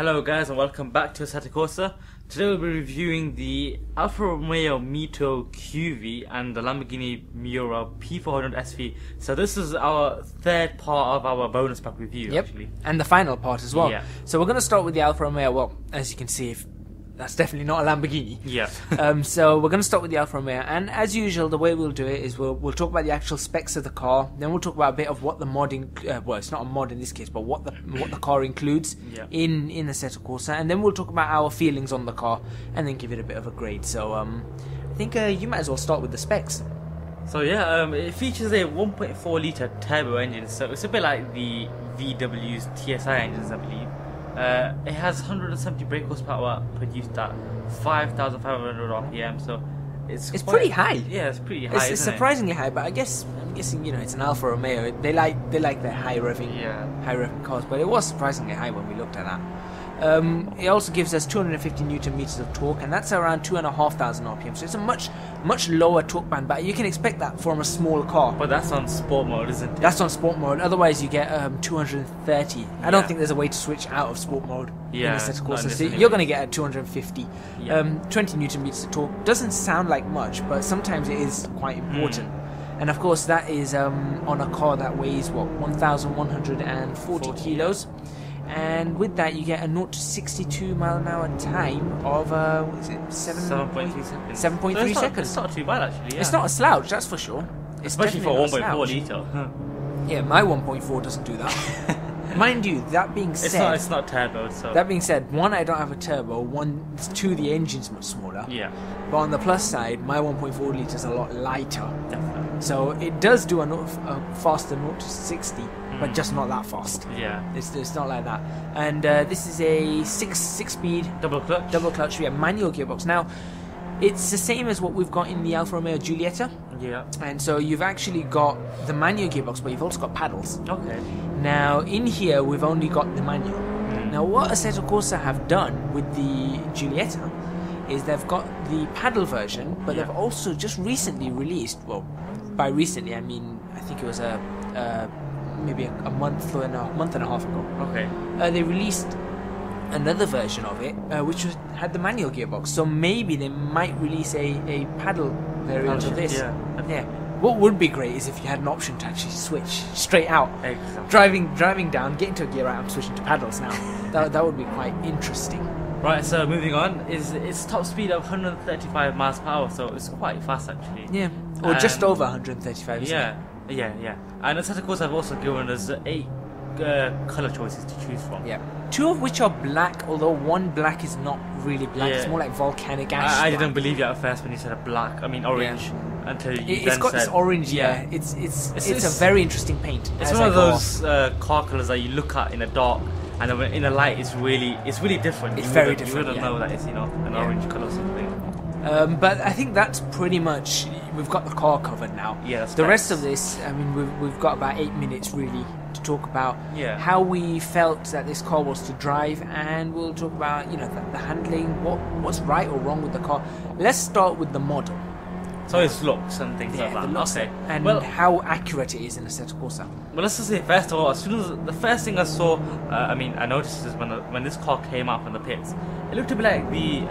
Hello guys and welcome back to Assetto Corsa. Today we'll be reviewing the Alfa Romeo MiTO QV and the Lamborghini Miura P400 SV. So this is our third part of our bonus pack review actually. And the final part as well. Yeah. So we're going to start with the Alfa Romeo. Well, as you can see, that's definitely not a Lamborghini. Yeah. So we're going to start with the Alfa Romeo, and as usual, the way we'll do it is we'll talk about the actual specs of the car. Then we'll talk about a bit of what the modding, well, it's not a mod in this case, but what the car includes in Assetto Corsa, and then we'll talk about our feelings on the car, and then give it a bit of a grade. So I think you might as well start with the specs. So yeah, it features a 1.4 litre turbo engine, so it's a bit like the VW's TSI engines, I believe. It has 170 brake horsepower produced at 5,500 RPM, so it's pretty high. Yeah, it's pretty high. It's surprisingly high, but I'm guessing it's an Alfa Romeo. They like their high revving cars, but it was surprisingly high when we looked at that. It also gives us 250 Newton meters of torque, and that's around 2,500 RPM. So it's a much lower torque band, but you can expect that from a small car. But that's on sport mode, isn't it? That's on sport mode. Otherwise, you get 230. I don't think there's a way to switch out of sport mode in Assetto Corsa. So you're going to get a 250. 20 Newton meters of torque doesn't sound like much, but sometimes it is quite important. And of course, that is on a car that weighs 1,140 kilos. And with that, you get a 0 to 62 mile an hour time of 7.3 seconds. 7.3 seconds. It's not too bad actually. Yeah. It's not a slouch, that's for sure. Especially for 1.4 litre. Yeah, my 1.4 doesn't do that. Mind you, that being said, it's not turbo. So that being said, one, I don't have a turbo. Two, the engine's much smaller. Yeah. But on the plus side, my 1.4 litre is a lot lighter. Definitely. So it does do a faster 0 to 60. But just not that fast. Yeah, it's not like that. And this is a six-speed double clutch, manual gearbox. Now, it's the same as what we've got in the Alfa Romeo Giulietta. Yeah. And so you've actually got the manual gearbox, but you've also got paddles. Okay. Now, in here, we've only got the manual. Now, what Assetto Corsa have done with the Giulietta is they've got the paddle version, but they've also just recently released. Well, by recently, I mean I think it was maybe a month and a half ago. Okay. They released another version of it, which had the manual gearbox. So maybe they might release a paddle variant of this. Yeah. What would be great is if you had an option to actually switch straight out. Exactly. Driving down, get into a gear out, and switching to paddles now. that would be quite interesting. Right. So moving on, its top speed of 135 miles per hour. So it's quite fast actually. Yeah. Or just over 135. Yeah. Yeah. And Assetto Corsa have also given us 8 colour choices to choose from. Yeah. 2 of which are black, although one black is not really black. It's more like volcanic ash. I didn't believe you at first when you said black. I mean orange. Until you it's got this orange. It's a very interesting paint. It's one of those car colours that you look at in the dark, and then in the light, it's really different. It's very different. You wouldn't know that it's an orange colour or something. But I think that's pretty much, we've got the car covered now. Yeah. The rest of this, I mean, we've got about 8 minutes really to talk about how we felt that this car was to drive, and we'll talk about the handling, what's right or wrong with the car. Let's start with the model. So its looks and things like that. Okay. And how accurate it is in Assetto Corsa. Well, let's just say first of all, as soon as the first thing I saw, I noticed is when this car came out from the pits, it looked a bit like the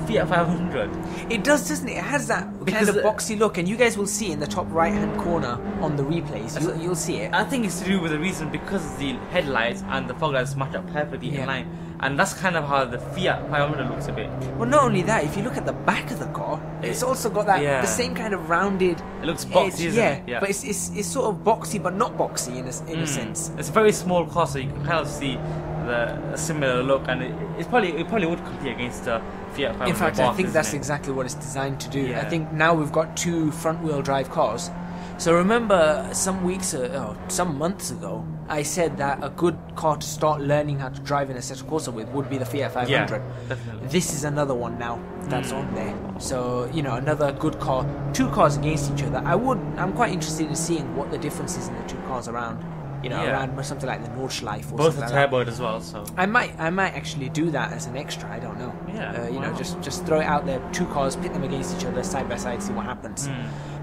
Fiat 500. It does, doesn't it? It has that kind of boxy look, and you guys will see in the top right-hand corner on the replays. You'll see it. I think it's to do with the reason because the headlights and the fog lights match up perfectly in line. And that's kind of how the Fiat 500 looks a bit. Well, not only that, if you look at the back of the car, it's also got that the same kind of rounded. It looks boxy, isn't it? Yeah, but it's sort of boxy, but not boxy in a sense. It's a very small car, so you can kind of see a similar look, and it probably would compete against the Fiat 500. In fact, I think that's exactly what it's designed to do. Yeah. I think now we've got 2 front-wheel drive cars. So remember, some months ago, I said that a good car to start learning how to drive in Assetto Corsa with would be the Fiat 500. Yeah, definitely. This is another one now that's on there. So another good car. 2 cars against each other. I'm quite interested in seeing what the difference is in the 2 cars around. Around something like the Nordschleife or both something like turboed as well. So I might actually do that as an extra. I don't know. Yeah. Just throw it out there. 2 cars, pit them against each other side by side, see what happens.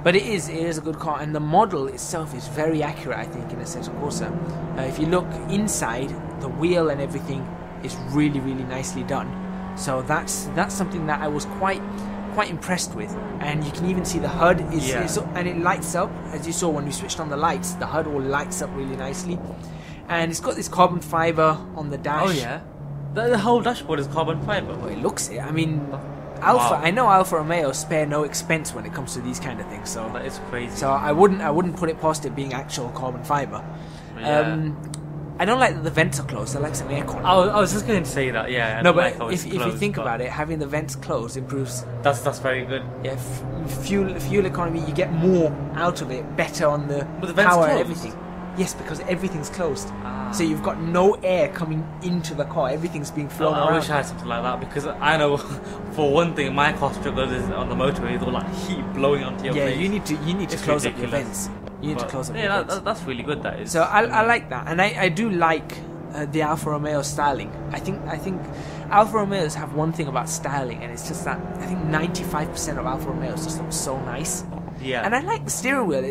But it is a good car, and the model itself is very accurate, I think, in Assetto Corsa. If you look inside, the wheel and everything is really, really nicely done. So that's something that I was quite impressed with. And you can even see the HUD and it lights up, as you saw when we switched on the lights. The HUD all lights up really nicely, and it's got this carbon fiber on the dash. Oh yeah, the whole dashboard is carbon fiber. Well, it looks it. I mean, Alfa. Wow. I know Alfa Romeo spare no expense when it comes to these kind of things. So that is crazy. So I wouldn't put it past it being actual carbon fiber. Yeah. I don't like that the vents are closed. I like some aircon. I was just going to say that. Yeah. No, but if you think about it, having the vents closed improves. That's very good. Yeah, fuel economy. You get more out of it, better on the vents power closed? and everything. Yes, because everything's closed. So you've got no air coming into the car. Everything's being flown around. I wish I had something like that, because I know for one thing my car struggle is on the motorway. It's all like heat blowing onto your face. Yeah, you need to close up your vents. You need to close up your vents. That's really good. That is. So I like that, and I do like the Alfa Romeo styling. I think Alfa Romeos have one thing about styling, and it's just that I think 95% of Alfa Romeos just look so nice. Yeah. And I like the steering wheel.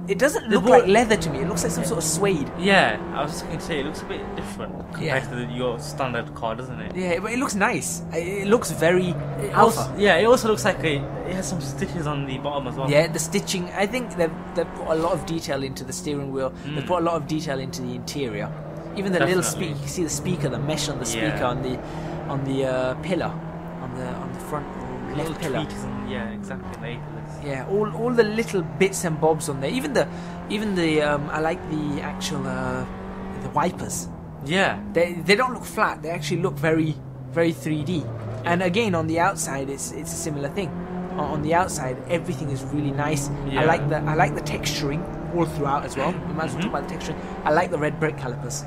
It doesn't look like leather to me. It looks like some sort of suede. Yeah, I was just going to say, it looks a bit different compared to your standard car, doesn't it? Yeah, but it looks nice. It looks very Alfa. It also looks like it has some stitches on the bottom as well. Yeah, the stitching. I think they've put a lot of detail into the steering wheel. They've put a lot of detail into the interior. Even the little speaker, you can see the speaker, the mesh on the speaker on the pillar, on the front left pillar. Yeah, exactly. Yeah, all the little bits and bobs on there. Even the I like the actual the wipers. Yeah, they don't look flat. They actually look very, very 3D. And again, on the outside, it's a similar thing. On the outside, everything is really nice. Yeah. I like the texturing all throughout as well. We might as well talk about the texturing. I like the red brake calipers.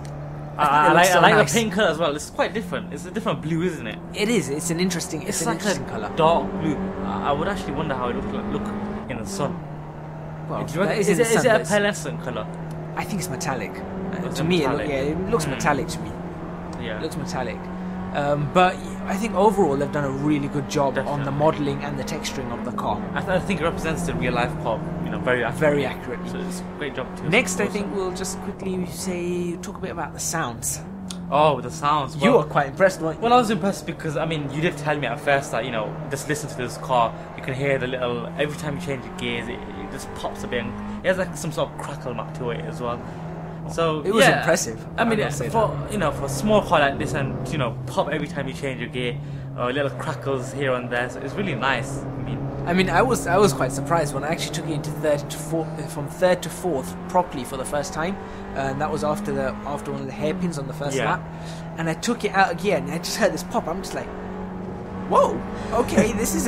I like nice. The pink colour as well. It's quite different. It's a different blue, isn't it? It is. It's an interesting. It's an interesting colour. Dark blue. I would actually wonder how it would look in the sun. Well, is it a pearlescent colour? I think it's metallic. To me, it looks metallic to me. Yeah, it looks metallic. But I think overall they've done a really good job on the modelling and the texturing of the car. I think it represents the real life car, very accurately. Very accurately. So it's a great job too. Next, I think we'll just quickly talk a bit about the sounds. Oh, the sounds. You were quite impressed, weren't you? Well, I was impressed because, you did tell me at first that, just listen to this car, you can hear the little, every time you change the gears, it just pops a bit. It has like some sort of crackle map to it as well. So it was impressive. For a small car like this, and pop every time you change your gear, little crackles here and there. So it's really nice. I was quite surprised when I actually took it into from third to fourth properly for the first time, and that was after one of the hairpins on the first lap, and I took it out again. And I just heard this pop. I'm just like, whoa, okay, this is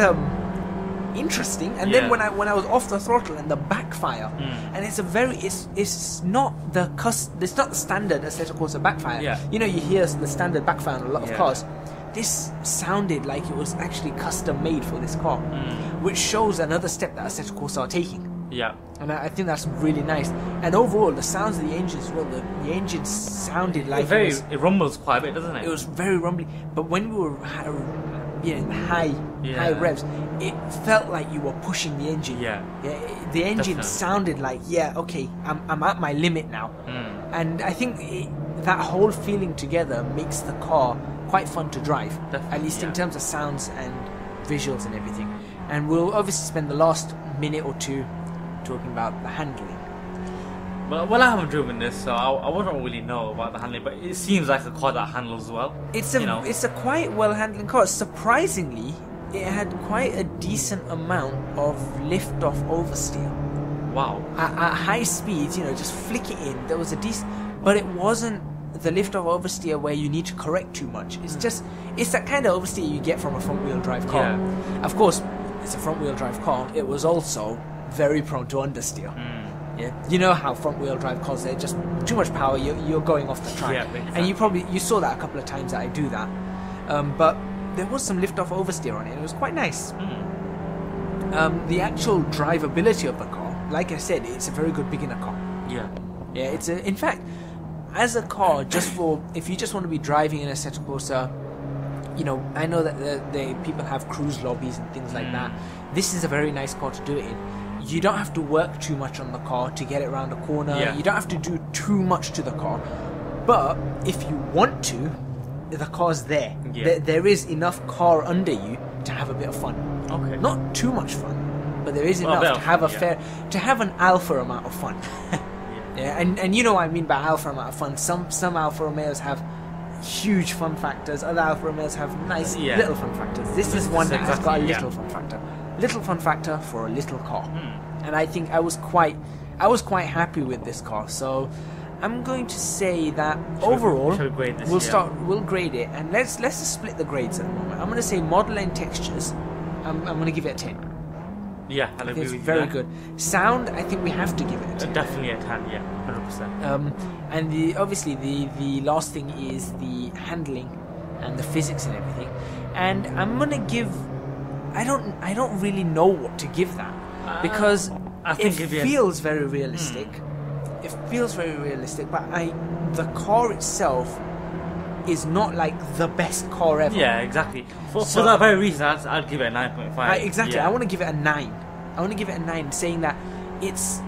interesting. And then when I was off the throttle and the backfire, and it's not the standard Assetto Corsa backfire. Yeah. You hear the standard backfire on a lot of cars. This sounded like it was actually custom made for this car, which shows another step that Assetto Corsa are taking. Yeah. And I think that's really nice. And overall, the sounds of the engine as well, the engine sounded like it rumbles quite a bit, doesn't it? It was very rumbly. But when we were in high revs, it felt like you were pushing the engine. Yeah. The engine sounded like, okay, I'm at my limit now. And I think that whole feeling together makes the car quite fun to drive. Definitely, at least in terms of sounds and visuals and everything. And we'll obviously spend the last minute or two talking about the handling. Well, I haven't driven this, so I wouldn't really know about the handling, but it seems like a car that handles well. It's a quite well handling car. Surprisingly, it had quite a decent amount of lift off oversteer. Wow. At high speeds, just flick it in. There was a decent, but it wasn't the lift off oversteer where you need to correct too much. It's that kind of oversteer you get from a front wheel drive car. Yeah. Of course, it's a front wheel drive car. It was also very prone to understeer. Yeah, you know how front wheel drive cars, they're just too much power. You're going off the track, exactly. And you saw that a couple of times that I do that. But there was some lift off oversteer on it. It was quite nice. The actual drivability of the car, like I said, it's a very good beginner car. Yeah. In fact, as a car, if you just want to be driving in a Assetto Corsa, I know that the people have cruise lobbies and things like that. This is a very nice car to do it in. You don't have to work too much on the car to get it around a corner. You don't have to do too much to the car. But if you want to, the car's there. Yeah. There is enough car under you to have a bit of fun. Okay. Not too much fun, but there is enough to have to have an alpha amount of fun. Yeah, and you know what I mean by alpha amount of fun. Some Alfa Romeos have huge fun factors. Other Alfa Romeos have nice little fun factors. This is one that has got a little fun factor. Little fun factor for a little car. And I think I was quite happy with this car. So I'm going to say that overall we'll grade it, and let's just split the grades at the moment. I'm going to say model and textures. I'm going to give it a 10. Yeah, I agree with you. Very good. Sound, I think we have to give it a 10. Definitely a 10, yeah, 100%. And obviously the last thing is the handling and the physics and everything. And I'm gonna give. I don't really know what to give that, because it feels very realistic. It feels very realistic, but the car itself is not like the best car ever. Yeah, exactly. For that very reason, I'd give it a 9.5. Exactly. Yeah. I want to give it a 9. I want to give it a 9, saying that it's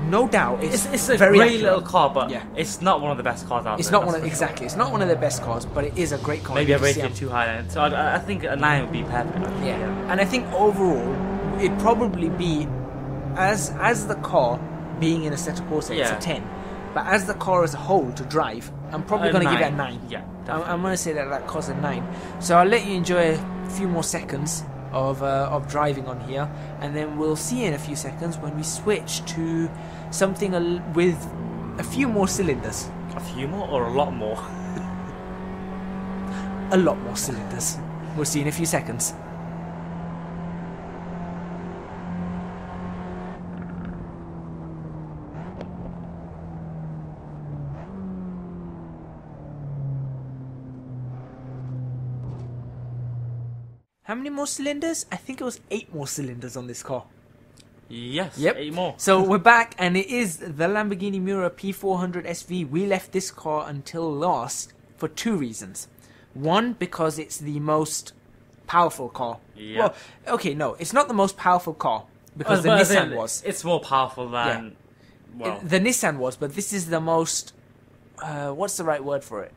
no doubt it's a very great accurate little car, but it's not one of the best cars out there. It's not one of It's not one of the best cars, but it is a great car. Maybe I rated it too high then. So I think a 9 would be perfect. Yeah. And I think overall it'd probably be as the car being in a Assetto Corsa, it's a 10. But as the car as a whole to drive, I'm probably going to give it a 9. Yeah, I'm going to say that car's a 9. So I'll let you enjoy a few more seconds of driving on here, and then we'll see in a few seconds when we switch to something with a few more cylinders. A few more or a lot more? A lot more cylinders. We'll see in a few seconds. How many more cylinders? I think it was 8 more cylinders on this car. Yes, yep. 8 more. So we're back, and it is the Lamborghini Miura P400 SV. We left this car until last for 2 reasons. One, because it's the most powerful car. Yep. Well, okay, no, it's not the most powerful car, because the Nissan was. It's more powerful than... Yeah. Well, the Nissan was, but this is the most... what's the right word for it?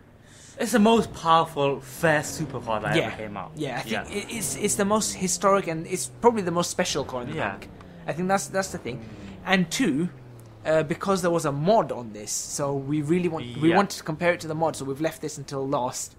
It's the most powerful first supercar that ever came out. Yeah, I think it's the most historic, and it's probably the most special car in the pack. I think that's the thing. And 2, because there was a mod on this, so we really wanted to compare it to the mod, so we've left this until last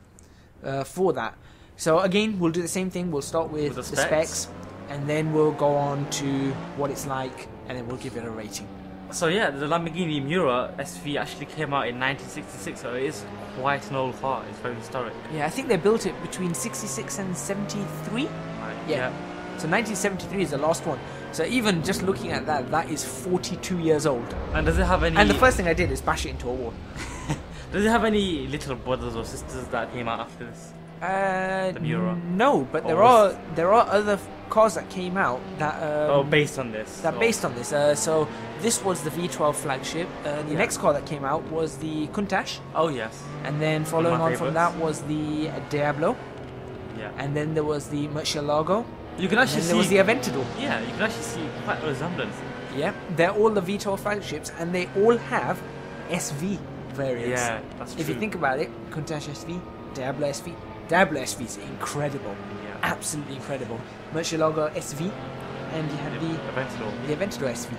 for that. So again, we'll do the same thing. We'll start with the specs, and then we'll go on to what it's like, and then we'll give it a rating. So yeah, the Lamborghini Miura SV actually came out in 1966, so it is quite an old car. It's very historic. Yeah, I think they built it between 66 and 73. Yeah. So 1973 is the last one. So even just looking at that, that is 42 years old. And does it have any... And the first thing I did is bash it into a wall. Does it have any little brothers or sisters that came out after this? The Miura? No, but there are other cars that came out that based on this. Based on this. So this was the V12 flagship. The next car that came out was the Countach. Oh yes. And then following on from that was the Diablo. Yeah. And then there was the Murcielago. You can actually see. There was the Aventador. Yeah, you can actually see quite a resemblance. Yeah, they're all the V12 flagships, and they all have SV variants. Yeah, that's true. If you think about it, Countach SV, Diablo SV. Diablo SV is incredible. Yeah. Absolutely incredible. Murcielago SV, and you have the Aventador SV.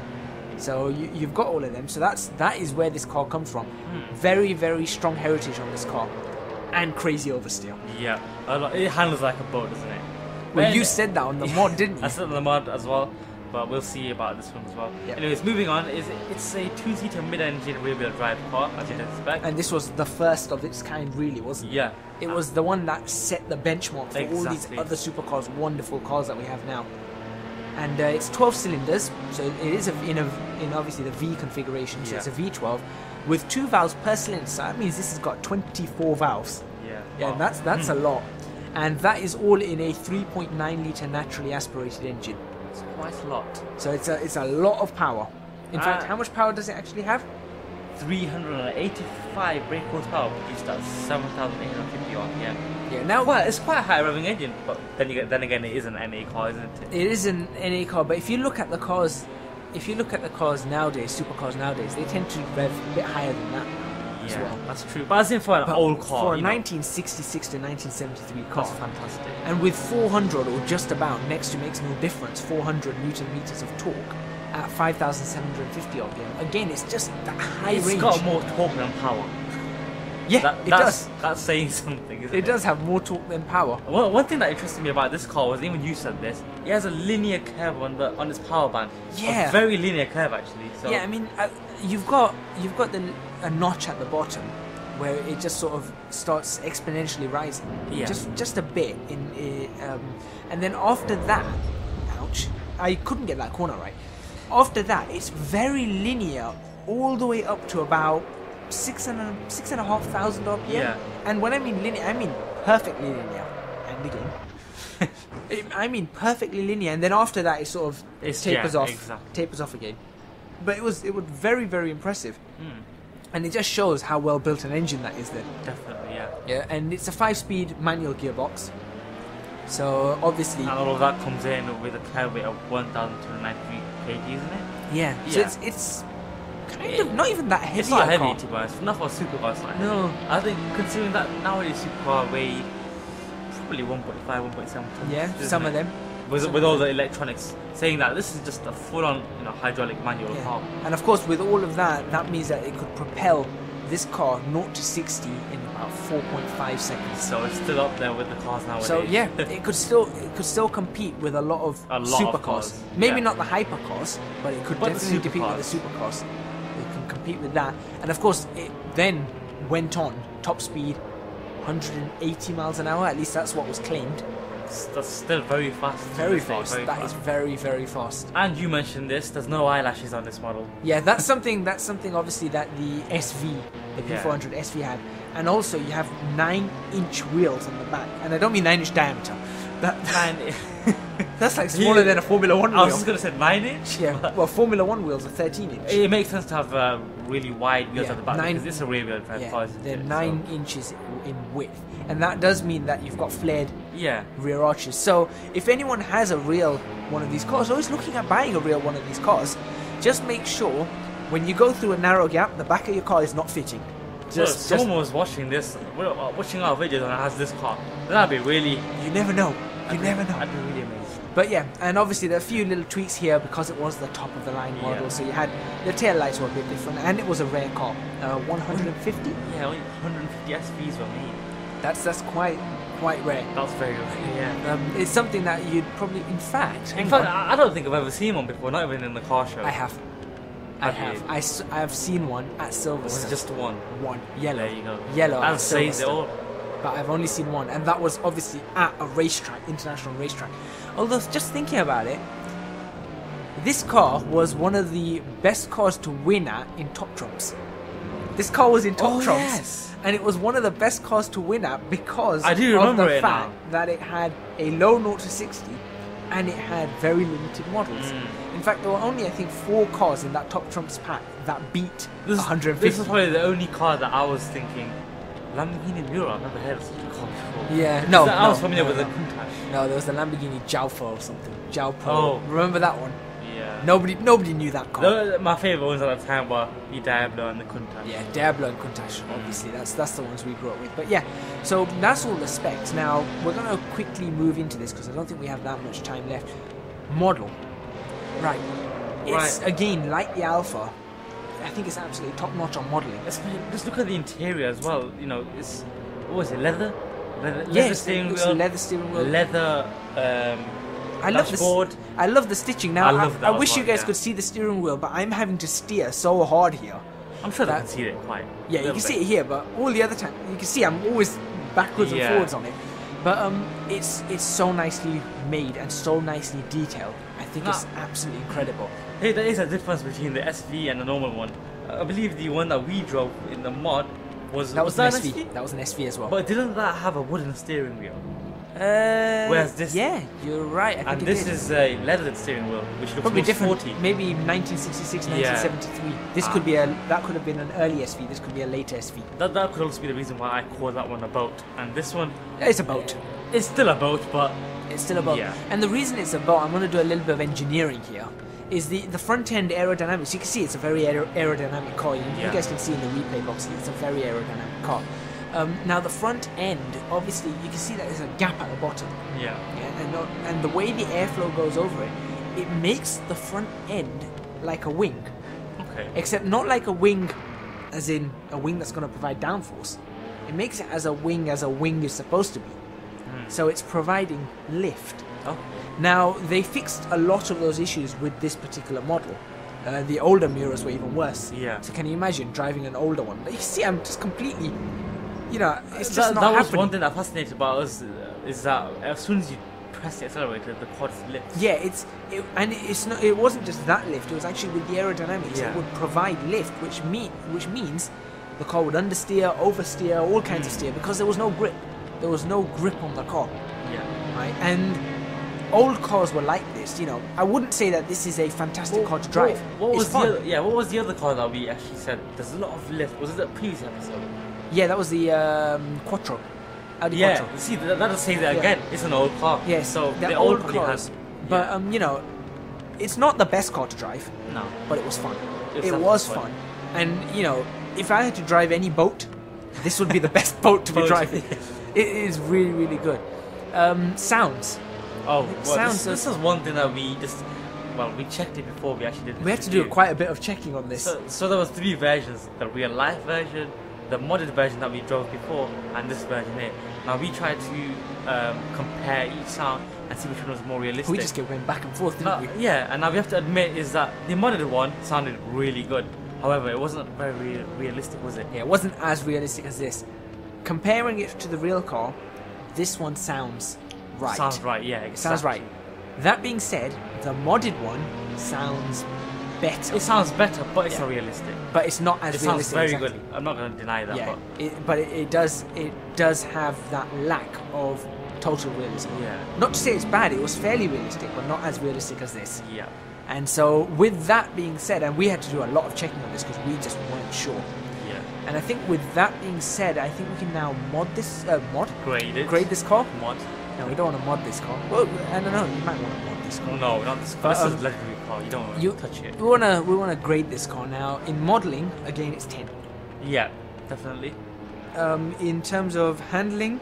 So you've got all of them. So that is where this car comes from. Very, very strong heritage on this car, and crazy oversteer. Yeah, it handles like a boat, doesn't it? Well, you said that on the mod, didn't you? I said on the mod as well, but we'll see about this one as well. Yep. Anyways, moving on, it's a 2-seater mid-engine rear-wheel drive car, as you'd expect. And this was the first of its kind, really, wasn't it? Yeah. It was the one that set the benchmark for all these other supercars, wonderful cars that we have now. And it's 12 cylinders, so it is in obviously the V configuration, so it's a V12 with 2 valves per cylinder. So that means this has got 24 valves. Yeah, and that's a lot. And that is all in a 3.9 litre naturally aspirated engine. It's quite a lot. So it's a lot of power. In fact, how much power does it actually have? 385 brake horsepower produced at 7,850 RPM. Yeah. Now, well, it's quite a high revving engine, but then again, it is an NA car, isn't it? It is an NA car, but if you look at the cars, nowadays, supercars nowadays, they tend to rev a bit higher than that. as well. That's true. But as in for an old car, for a you know, 1966 to 1973 car, that's fantastic. and with 400 or just about next to makes no difference, 400 Newton meters of torque at 5,750 RPM. Again, it's just that high range. It's got more torque than power. Yeah, it does. That's saying something, isn't it? It does have more torque than power. One thing that interested me about this car was, even you said this, it has a linear curve on its power band. Yeah. A very linear curve, actually. So. Yeah, I mean, you've got a notch at the bottom where it just sort of starts exponentially rising. Yeah. Just a bit and then after that, ouch! I couldn't get that corner right. After that, it's very linear all the way up to about 6,500 RPM. Yeah. And when I mean linear, I mean perfectly linear. And again, I mean perfectly linear. And then after that, it sort of tapers off. Exactly. Tapers off again. But it was very, very impressive. Mm. And it just shows how well built an engine that is then. Definitely, yeah. Yeah, and it's a 5-speed manual gearbox. So obviously, And all of that comes in with a carb weight of 1,293 kg, isn't it? yeah. So Yeah. it's kind of not even that heavy. It's not a heavy, car. to be honest. Not for a supercar, it's not heavy. No. I think, considering that nowadays supercar weigh probably 1.5, 1.7 tons. Yeah, isn't some it? of them. With all the electronics, saying that this is just a full-on, hydraulic manual Yeah. car. And of course, with all of that, that means that it could propel this car 0 to 60 in about 4.5 seconds. So it's still up there with the cars nowadays. So yeah, it could still compete with a lot of supercars. cars, Maybe yeah. not the hypercars, but it could But the definitely compete with the supercars. It can compete with that, and of course, it then went on top speed, 180 miles an hour. At least that's what was claimed. That's still very fast. Very to this day, fast. That is very, very fast. And you mentioned this. There's no eyelashes on this model. Yeah, that's something. Obviously that the SV, the Yeah. P400 SV had, and also you have 9-inch wheels on the back, and I don't mean 9-inch diameter. That's like smaller than a Formula One wheel. I was just gonna say 9-inch. Yeah, well, Formula One wheels are 13-inch. It makes sense to have really wide wheels Yeah, at the back 9 because it's a rear-wheel drive Yeah, car. isn't they're it? 9 inches in width, and that does mean that you've got flared Yeah. rear arches. So if anyone has a real one of these cars, or is looking at buying a real one of these cars, just make sure when you go through a narrow gap, the back of your car is not fitting. So if someone was watching this, watching our videos, and has this car, that'd be really. You never know. You never know. I'd be really amazed. But yeah, and obviously there are a few little tweaks here because it was the top of the line model. Yeah. So you had the tail lights were a bit different, and it was a rare car. 150. Yeah, only 150 SVs were made. That's quite rare. That's very rare. Yeah. It's something that you'd probably, in fact, In fact, I don't think I've ever seen one before, not even in the car show. I have. I have seen one at Silverstone. Was it just one? One yellow. There you go. Yellow. That at says it Silverstone. all. But I've only seen one, and that was obviously at a racetrack, international racetrack. Although, just thinking about it, this car was one of the best cars to win at in Top Trumps. This car was in Top Trumps, yes. and it was one of the best cars to win at because I do of remember the it fact now. that it had a low 0 to 60, and it had very limited models. In fact, there were only, I think, 4 cars in that Top Trumps pack that beat 150. This is probably the only car that I was thinking, Lamborghini Miura, I've never heard of such a car before. Yeah, no. I was no, familiar no, with no. the Countach. No, there was the Lamborghini Jalfa or something. Jalpo. Oh. Remember that one? Yeah. Nobody knew that car. My favourite ones at the time were the Diablo and the Countach. Yeah, Diablo and Countach, obviously. That's the ones we grew up with. But yeah, so that's all the specs. Now, we're going to quickly move into this because I don't think we have that much time left. Model. Right. It's, again, like the Alfa, I think it's absolutely top-notch on modelling. Just look at the interior as well. It's, what was it, leather? Leather steering it's wheel. leather steering wheel. Leather I love dashboard. I love the stitching. Now, I love that I as wish well, you guys yeah. could see the steering wheel, but I'm having to steer so hard here. I'm sure they That- can see it quite. Yeah, you can see it here, but all the other time you can see I'm always backwards and Yeah. forwards on it. But it's so nicely made and so nicely detailed. I think it's absolutely incredible. Hey, there is a difference between the SV and the normal one. I believe the one that we drove in the mod was That was that an an SV. That was an SV as well. But didn't that have a wooden steering wheel? Whereas this- yeah, you're right. I think And it this did. is a leathered steering wheel, which looks Probably more different. sporty. Maybe 1966, 1973. This could be that could have been an early SV. This could be a later SV. That could also be the reason why I call that one a boat. And this one, It's a boat. it's still a boat, but It's still a boat. Yeah. And the reason it's a boat, I'm going to do a little bit of engineering here, is the front end aerodynamics. You can see it's a very aerodynamic car. You guys can see in the replay box, it's a very aerodynamic car. Now the front end, obviously, you can see that there's a gap at the bottom. Yeah. And the way the airflow goes over it, it makes the front end like a wing. Okay. Except not like a wing, as in a wing that's going to provide downforce. It makes it as a wing is supposed to be. So it's providing lift. Oh. Now, they fixed a lot of those issues with this particular model. The older Miuras were even worse. Yeah. So can you imagine driving an older one? You see, I'm just completely, it's just that not was happening. one thing that fascinated about us is that as soon as you press the accelerator, the quad lifts. Yeah, it wasn't just that lift. It was actually with the aerodynamics. Yeah. It would provide lift, which means the car would understeer, oversteer, all kinds of steer, because there was no grip. There was no grip on the car. Yeah. Right? And old cars were like this. I wouldn't say that this is a fantastic car to drive. What was the other car that we actually said there's a lot of lift? Was it the previous episode? Yeah, that was the Quattro. Audi Yeah, Quattro. see, that just says that again. It's an old car. Yes, so they're the old old cars. But it's not the best car to drive. No. But it was fun. It was fun. And if I had to drive any boat, this would be the best boat to be driving. It is really, really good. Sounds. Oh, well, sounds. This is one thing that we checked it before we actually did this. We had to do quite a bit of checking on this. So there was 3 versions: the real life version, the modded version that we drove before, and this version here. Now we tried to compare each sound and see which one was more realistic. We just kept going back and forth, didn't we? Yeah, and now we have to admit is that the modded one sounded really good. However, it wasn't very realistic, was it? Yeah, it wasn't as realistic as this. Comparing it to the real car, this one sounds right. Sounds right, yeah, exactly. It sounds right. That being said, the modded one sounds better. It sounds better, but it's not realistic. But it's not as it realistic. It sounds very good. I'm not going to deny that. Yeah, but it does have that lack of total realism. Yeah. Not to say it's bad. It was fairly realistic, but not as realistic as this. Yeah. And so, with that being said, and we had to do a lot of checking on this because we just weren't sure. Yeah. And I think with that being said, I think we can now grade this car. Mod. No, we don't want to mod this car. Well, I don't know. You might want to mod this car. No, not this car. This is a legendary car. You don't want to touch it. We wanna grade this car now. In modeling, again, it's 10. Yeah, definitely. In terms of handling,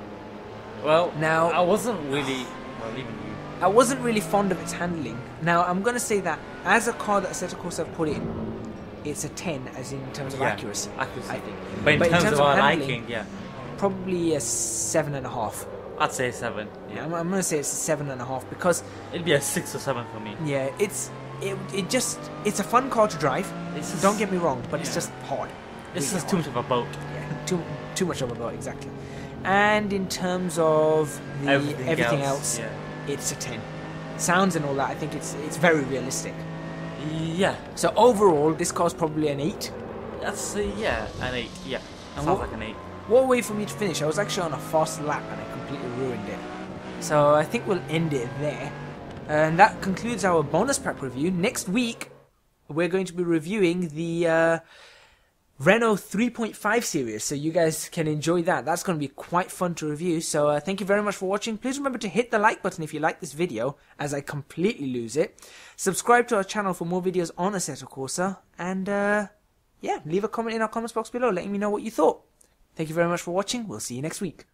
well, now I wasn't really. Well, even you. I wasn't really fond of its handling. Now, I'm gonna say that as a car that Assetto Corsa have put in, it's a 10 as in terms of accuracy. Accuracy. I think. But in terms of our handling, liking, probably a 7.5. I'd say 7. Yeah. I'm gonna say it's a 7.5 because it'd be a 6 or 7 for me. Yeah, it's a fun car to drive. Don't get me wrong, but it's just hard. This is too much of a boat. Yeah, too much of a boat, exactly. And in terms of everything else, it's a 10. Sounds and all that, I think it's very realistic. Yeah. So overall, this car's probably an 8. That's an 8. Yeah. Sounds like an 8. What a way for me to finish. I was actually on a fast lap and I completely ruined it. So I think we'll end it there. And that concludes our bonus pack review. Next week, we're going to be reviewing the Renault 3.5 series. So you guys can enjoy that. That's going to be quite fun to review. So thank you very much for watching. Please remember to hit the like button if you like this video, as I completely lose it. Subscribe to our channel for more videos on Assetto Corsa. And leave a comment in our comments box below letting me know what you thought. Thank you very much for watching. We'll see you next week.